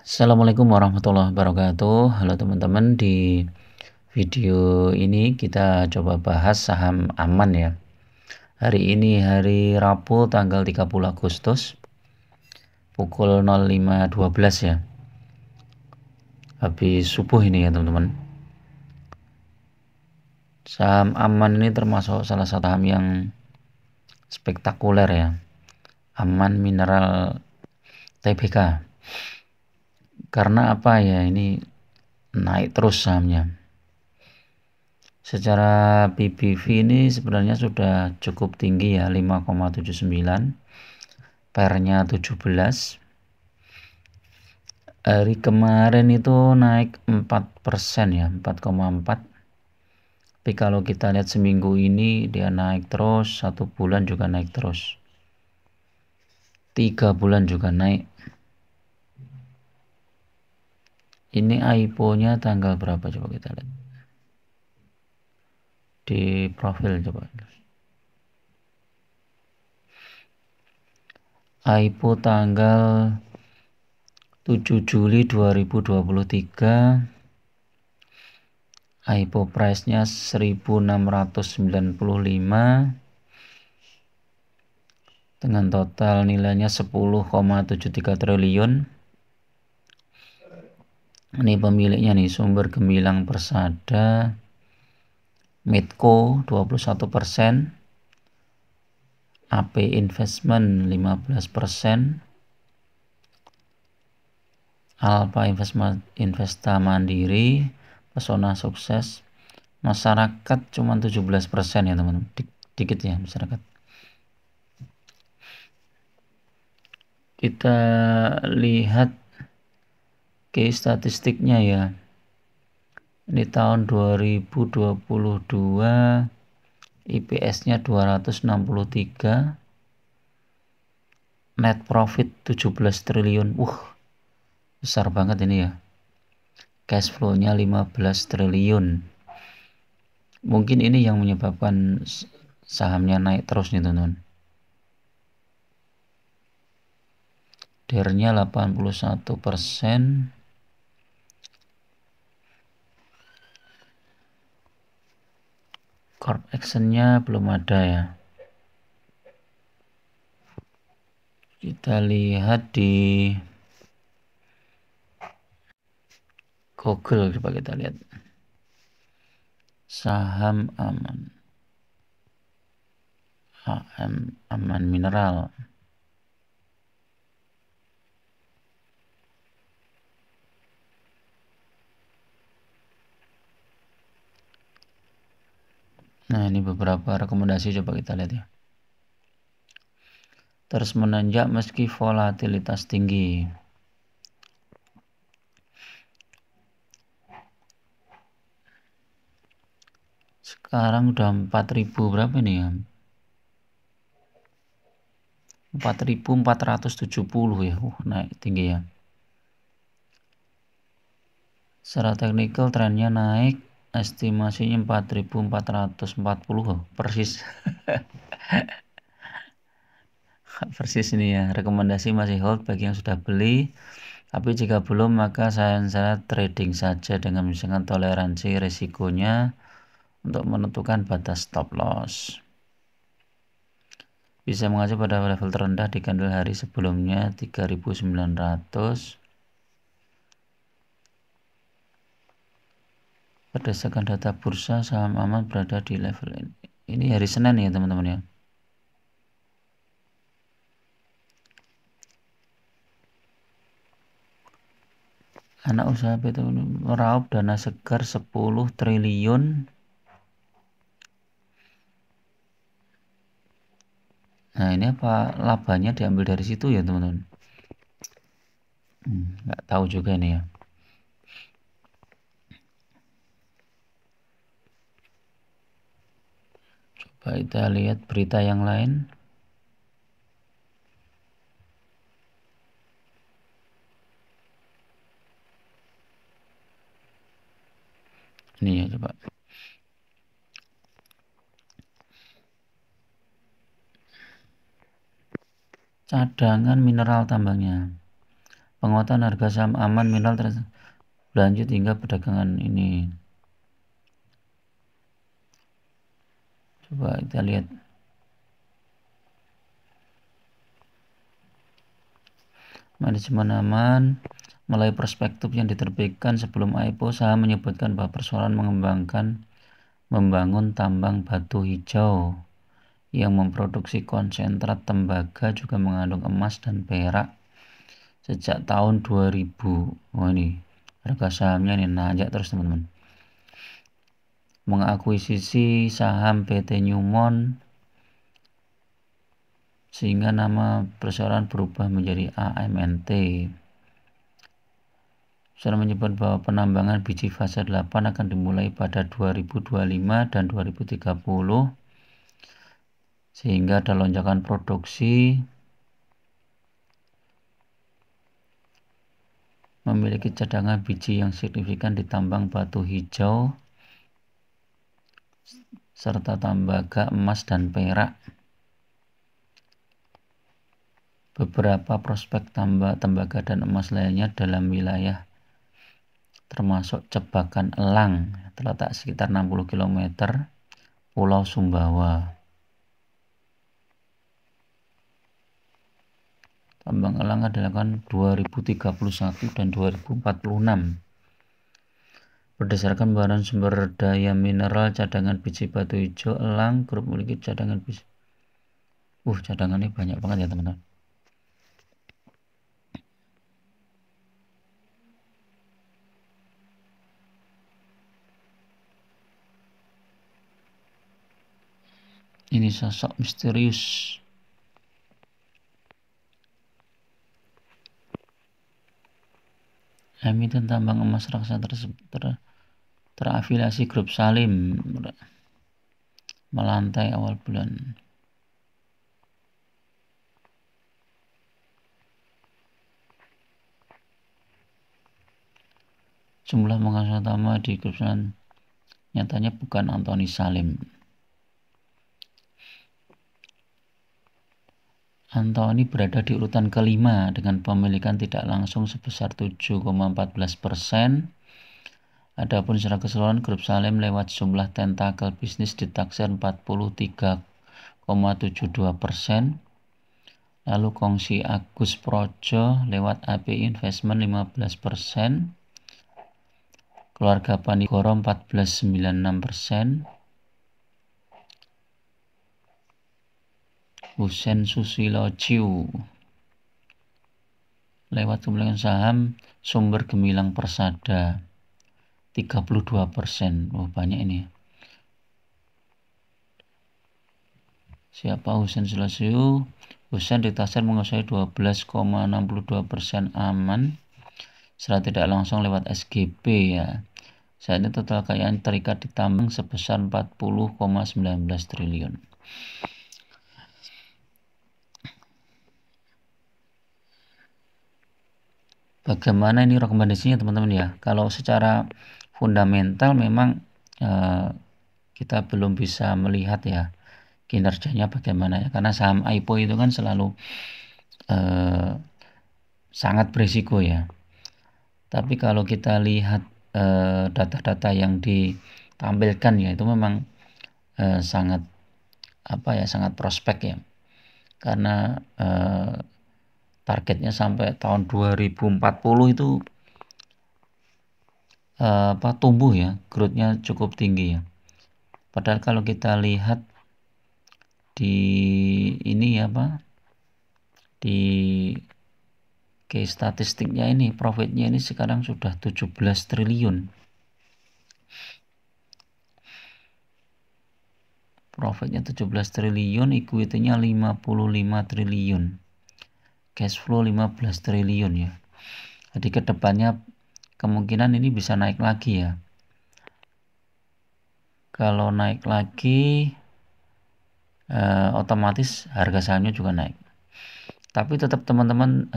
Assalamualaikum warahmatullahi wabarakatuh. Halo teman-teman, di video ini kita coba bahas saham Aman ya. Hari ini hari Rabu tanggal 30 Agustus pukul 05.12 ya. Habis subuh ini ya teman-teman. Saham Aman ini termasuk salah satu saham yang spektakuler ya. Aman Mineral Tbk. Karena apa ya, ini naik terus sahamnya. Secara PBV ini sebenarnya sudah cukup tinggi ya, 5,79, pernya 17. Hari kemarin itu naik 4% ya, 4,4. Tapi kalau kita lihat seminggu ini dia naik terus, 1 bulan juga naik terus, 3 bulan juga naik. Ini IPO-nya tanggal berapa, coba kita lihat di profil, coba. IPO tanggal 7 Juli 2023. IPO price-nya 1.695 dengan total nilainya 10,73 triliun. Ini pemiliknya nih, Sumber Gemilang Persada, Medco 21%, AP Investment 15%, Alpha Investa Mandiri, Pesona Sukses, masyarakat cuma 17% ya teman-teman, dikit ya masyarakat. Kita lihat case statistiknya ya. Ini tahun 2022 IPS-nya 263, net profit 17 triliun. Besar banget ini ya. Cash flow-nya 15 triliun. Mungkin ini yang menyebabkan sahamnya naik terus nih teman-teman. DER-nya 81%. Corp action-nya belum ada ya. Kita lihat di Google, coba kita lihat saham Aman Mineral. Nah, ini beberapa rekomendasi, coba kita lihat ya. Terus menanjak meski volatilitas tinggi. Sekarang udah 4.000 berapa nih ya? 4.470 ya. Naik tinggi ya. Secara teknikal trennya naik, estimasinya 4.440 persis. Persis ini ya. Rekomendasi masih hold bagi yang sudah beli, tapi jika belum maka saya trading saja dengan misalkan toleransi risikonya untuk menentukan batas stop loss. Bisa mengacu pada level terendah di candle hari sebelumnya 3.900. Berdasarkan data bursa, saham Aman berada di level ini. Ini hari Senin ya teman-teman ya. Anak usaha PT meraup dana segar 10 triliun. Nah, ini apa labanya diambil dari situ ya teman-teman? Nggak tahu juga ini ya. Coba kita lihat berita yang lain. Ini ya, coba. Cadangan mineral tambangnya. Penguatan harga saham Aman Mineral berlanjut hingga perdagangan ini. Coba kita lihat. Manajemen Aman melalui prospektus yang diterbitkan sebelum IPO, saham menyebutkan bahwa persoalan membangun tambang batu hijau yang memproduksi konsentrat tembaga juga mengandung emas dan perak sejak tahun 2000. Oh, ini harga sahamnya ini nanjak terus teman-teman. Mengakuisisi saham PT Newmont sehingga nama perusahaan berubah menjadi AMNT. Sudah menyebut bahwa penambangan biji fase 8 akan dimulai pada 2025 dan 2030 sehingga ada lonjakan produksi, memiliki cadangan biji yang signifikan di tambang batu hijau serta tembaga, emas dan perak. Beberapa prospek tembaga dan emas lainnya dalam wilayah termasuk Jebakan Elang terletak sekitar 60 km Pulau Sumbawa. Tambang elang dilakukan 2031 dan 2046. Berdasarkan bahan sumber daya mineral cadangan biji batu hijau, elang grup memiliki cadangan biji. Cadangannya banyak banget ya teman-teman. Ini sosok misterius. Emiten tambang emas raksasa tersebut terafiliasi grup Salim melantai awal bulan. Jumlah pengusaha utama di grup Salim nyatanya bukan Antoni Salim. Antoni berada di urutan kelima dengan pemilikan tidak langsung sebesar 7,14%. Adapun secara keseluruhan grup Salim lewat jumlah tentakel bisnis ditaksir 43,72%. Lalu kongsi Agus Projo lewat API Investment 15%. Keluarga Panigoro 14,96%. Husen Susilo Ciu lewat pemilikan saham Sumber Gemilang Persada 32%. Banyak ini. Siapa Husen Susilo Ciu? Husen ditaksir menguasai 12,62% aman secara tidak langsung lewat SGB ya. Saat ini total kekayaan terikat di tambang sebesar 40,19 triliun. Bagaimana ini rekomendasinya teman-teman ya? Kalau secara fundamental memang kita belum bisa melihat ya kinerjanya bagaimana ya, karena saham IPO itu kan selalu sangat berisiko ya. Tapi kalau kita lihat data-data yang ditampilkan ya itu memang sangat sangat prospek ya, karena targetnya sampai tahun 2040 itu tumbuh ya, growth-nya cukup tinggi ya. Padahal kalau kita lihat di ini di case statistiknya ini, profitnya ini sekarang sudah 17 triliun. Profitnya 17 triliun, equity-nya 55 triliun. Cash flow 15 triliun ya. Jadi kedepannya kemungkinan ini bisa naik lagi ya. Kalau naik lagi otomatis harga sahamnya juga naik. Tapi tetap teman-teman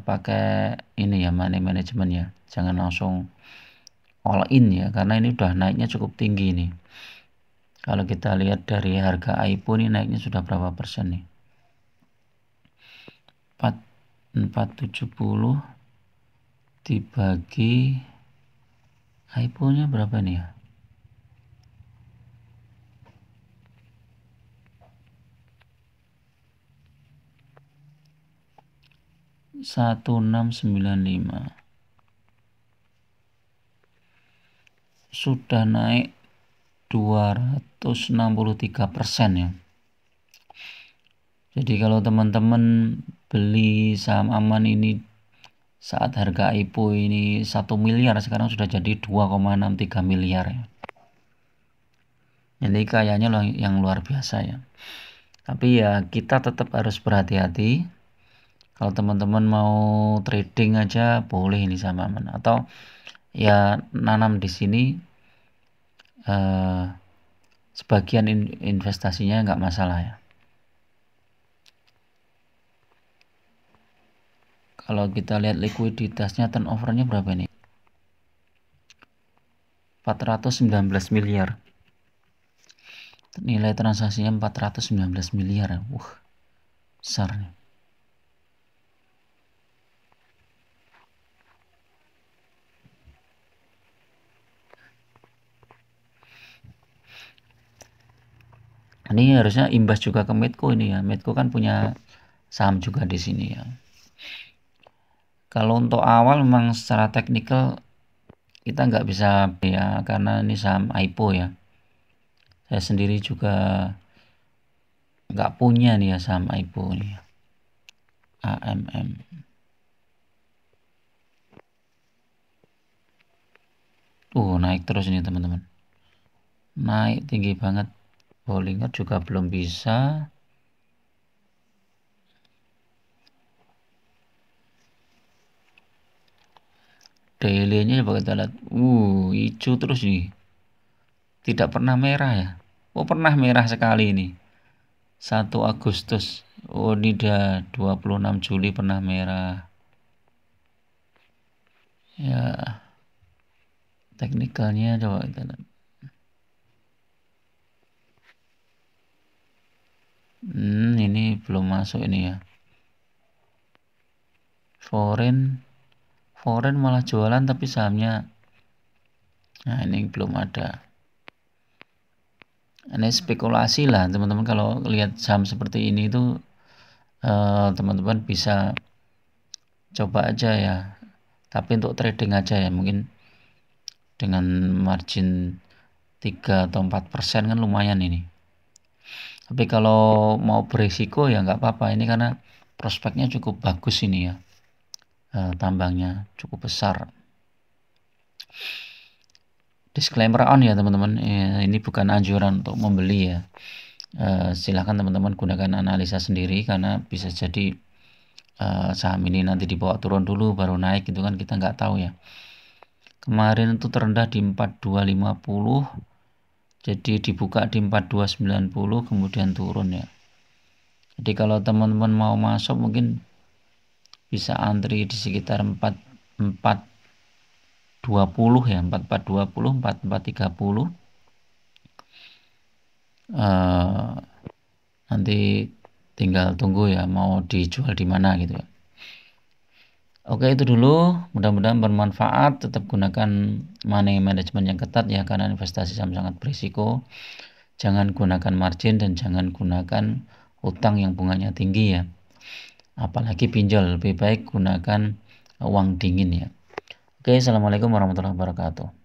pakai ini ya, money management ya. Jangan langsung all in ya, karena ini udah naiknya cukup tinggi nih. Kalau kita lihat dari harga IPO ini naiknya sudah berapa persen nih? 470 dibagi IPO-nya berapa nih ya? $1695 sudah naik 263% ya. Jadi kalau teman-teman beli saham aman ini saat harga IPO ini 1 miliar, sekarang sudah jadi 2,63 miliar ya. Ini kayaknya loh yang luar biasa ya. Tapi ya kita tetap harus berhati-hati. Kalau teman-teman mau trading aja boleh ini saham aman, atau ya nanam di sini sebagian investasinya nggak masalah ya. Kalau kita lihat likuiditasnya, turnovernya berapa nih? 419 miliar. Nilai transaksinya 419 miliar. Besar nih. Ini harusnya imbas juga ke Medco ini ya. Medco kan punya saham juga di sini ya. Kalau untuk awal memang secara teknikal kita nggak bisa ya, karena ini saham IPO ya. Saya sendiri juga nggak punya nih ya saham IPO nih ya. AMM. Naik terus ini teman-teman. Naik tinggi banget. Bollinger juga belum bisa. Daily-nya coba kita lihat. Hijau terus nih. Tidak pernah merah ya. Pernah merah sekali ini. 1 Agustus. Ini udah 26 Juli pernah merah. Ya. Teknikalnya coba kita lihat. Ini belum masuk ini ya. Foreign malah jualan tapi sahamnya, nah ini belum ada. Ini spekulasi lah teman-teman. Kalau lihat saham seperti ini itu teman-teman bisa coba aja ya, tapi untuk trading aja ya, mungkin dengan margin 3 atau 4% kan lumayan ini. Tapi kalau mau berisiko ya nggak apa-apa ini, karena prospeknya cukup bagus ini ya. Tambangnya cukup besar. Disclaimer on ya teman-teman, ini bukan anjuran untuk membeli ya. Silahkan teman-teman gunakan analisa sendiri, karena bisa jadi saham ini nanti dibawa turun dulu baru naik, gitu kan kita nggak tahu ya. Kemarin itu terendah di 4250, jadi dibuka di 4290, kemudian turun ya. Jadi kalau teman-teman mau masuk mungkin bisa antri di sekitar 4420 ya, 4420, 4430. Nanti tinggal tunggu ya mau dijual di mana gitu ya. Oke, itu dulu, mudah-mudahan bermanfaat. Tetap gunakan money management yang ketat ya, karena investasi saham sangat berisiko. Jangan gunakan margin dan jangan gunakan utang yang bunganya tinggi ya, apalagi pinjol. Lebih baik gunakan uang dingin ya. Oke, assalamualaikum warahmatullahi wabarakatuh.